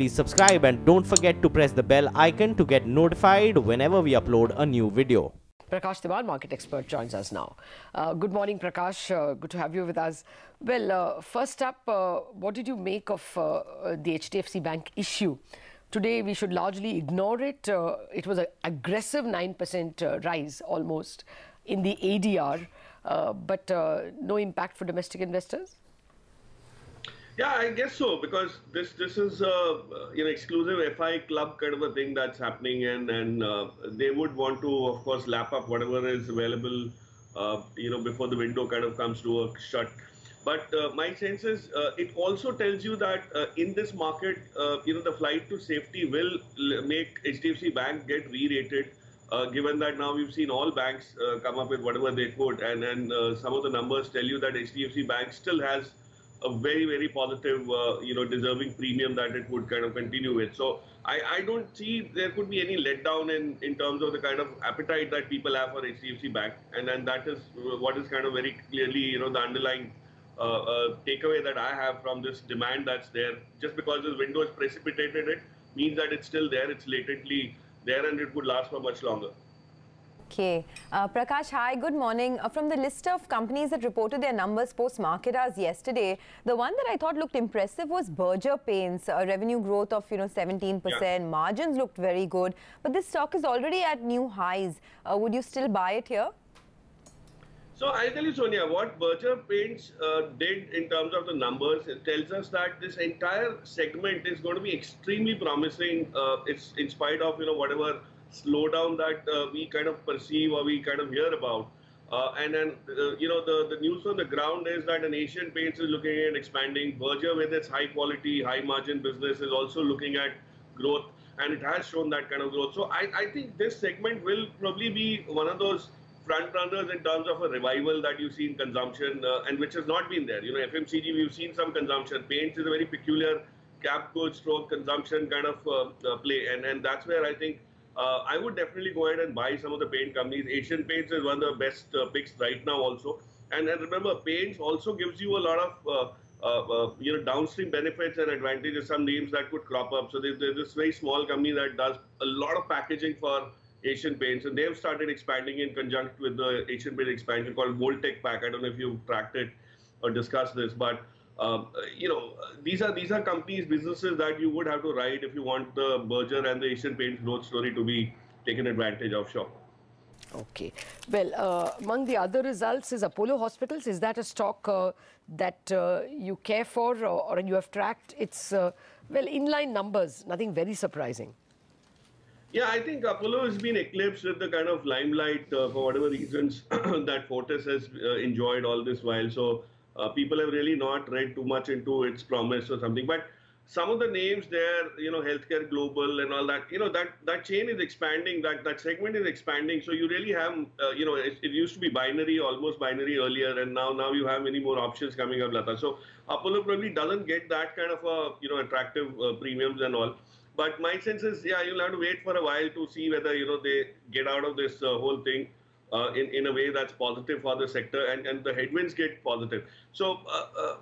please subscribe and don't forget to press the bell icon to get notified whenever we upload a new video. Prakash Diwan, market expert, joins us now. Good morning, Prakash. Good to have you with us. Well, first up, what did you make of the HDFC Bank issue? Today, we should largely ignore it. It was an aggressive 9% rise almost in the ADR, but no impact for domestic investors? Yeah, I guess so, because this is exclusive FI club kind of a thing that's happening, and they would want to, of course, lap up whatever is available, before the window kind of comes to a shut. But my sense is it also tells you that in this market, the flight to safety will make HDFC Bank get re-rated, given that now we've seen all banks come up with whatever they could, and some of the numbers tell you that HDFC Bank still has a very, very positive, deserving premium that it would kind of continue with. So I don't see there could be any letdown in terms of the kind of appetite that people have for HDFC Bank. And then that is what is kind of very clearly, the underlying takeaway that I have from this demand that's there. Just because this window is precipitated, it means that it's still there, it's latently there, and it could last for much longer. Okay. Prakash, hi, good morning. From the list of companies that reported their numbers post-market hours yesterday, the one that I thought looked impressive was Berger Paints, a revenue growth of 17%. Yeah. Margins looked very good, but this stock is already at new highs. Would you still buy it here? So I'll tell you, Sonia, what Berger Paints did in terms of the numbers, it tells us that this entire segment is going to be extremely promising. It's in spite of whatever slowdown that we kind of perceive or we kind of hear about. And then, the news on the ground is that an Asian Paints is looking at expanding. Berger, with its high quality, high margin business, is also looking at growth, and it has shown that kind of growth. So I think this segment will probably be one of those front runners in terms of a revival that you see in consumption, and which has not been there. FMCG, we've seen some consumption. Paints is a very peculiar cap goods stroke consumption kind of play, and that's where I think I would definitely go ahead and buy some of the paint companies. Asian Paints is one of the best picks right now also. And remember, paints also gives you a lot of downstream benefits and advantages, some names that could crop up. So there's this very small company that does a lot of packaging for Asian Paints, and they've started expanding in conjunction with the Asian Paint expansion called Voltec Pack. I don't know if you've tracked it or discussed this, but these are companies, businesses that you would have to ride if you want the Berger and the Asian Paints growth story to be taken advantage of. Sure. Okay. Well, among the other results is Apollo Hospitals. Is that a stock that you care for, or you have tracked? It's, inline numbers, nothing very surprising. Yeah, I think Apollo has been eclipsed with the kind of limelight for whatever reasons that Fortis has enjoyed all this while. So people have really not read too much into its promise or something. But some of the names there, Healthcare Global and all that, that chain is expanding, that segment is expanding. So you really have, it used to be binary, almost binary earlier, and now you have many more options coming up, Lata. So Apollo probably doesn't get that kind of attractive premiums and all. But my sense is, yeah, you'll have to wait for a while to see whether, they get out of this whole thing in a way that's positive for the sector, and the headwinds get positive. So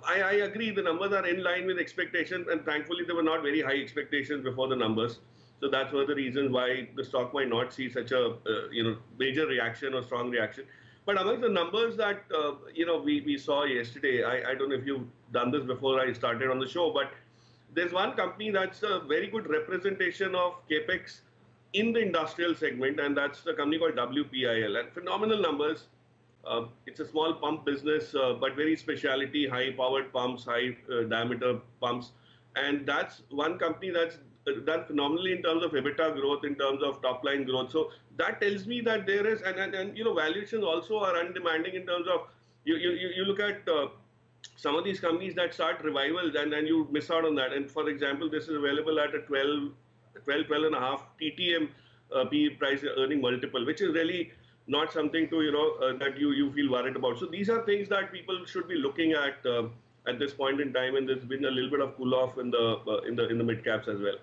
I agree, the numbers are in line with expectations, and thankfully there were not very high expectations before the numbers. So that's one of the reasons why the stock might not see such a major reaction or strong reaction. But among the numbers that we saw yesterday, I don't know if you've done this before I started on the show, but there's one company that's a very good representation of capex in the industrial segment, and that's the company called WPIL. And phenomenal numbers. It's a small pump business, but very specialty, high-powered pumps, high-diameter pumps. And that's one company that's done phenomenally in terms of EBITDA growth, in terms of top-line growth. So that tells me that there is, and valuations also are undemanding in terms of, you look at some of these companies that start revivals, and then you miss out on that. And for example, this is available at a 12 and a half TTM PE price earning multiple, which is really not something to, that you feel worried about. So these are things that people should be looking at this point in time, and there's been a little bit of cool off in the mid caps as well.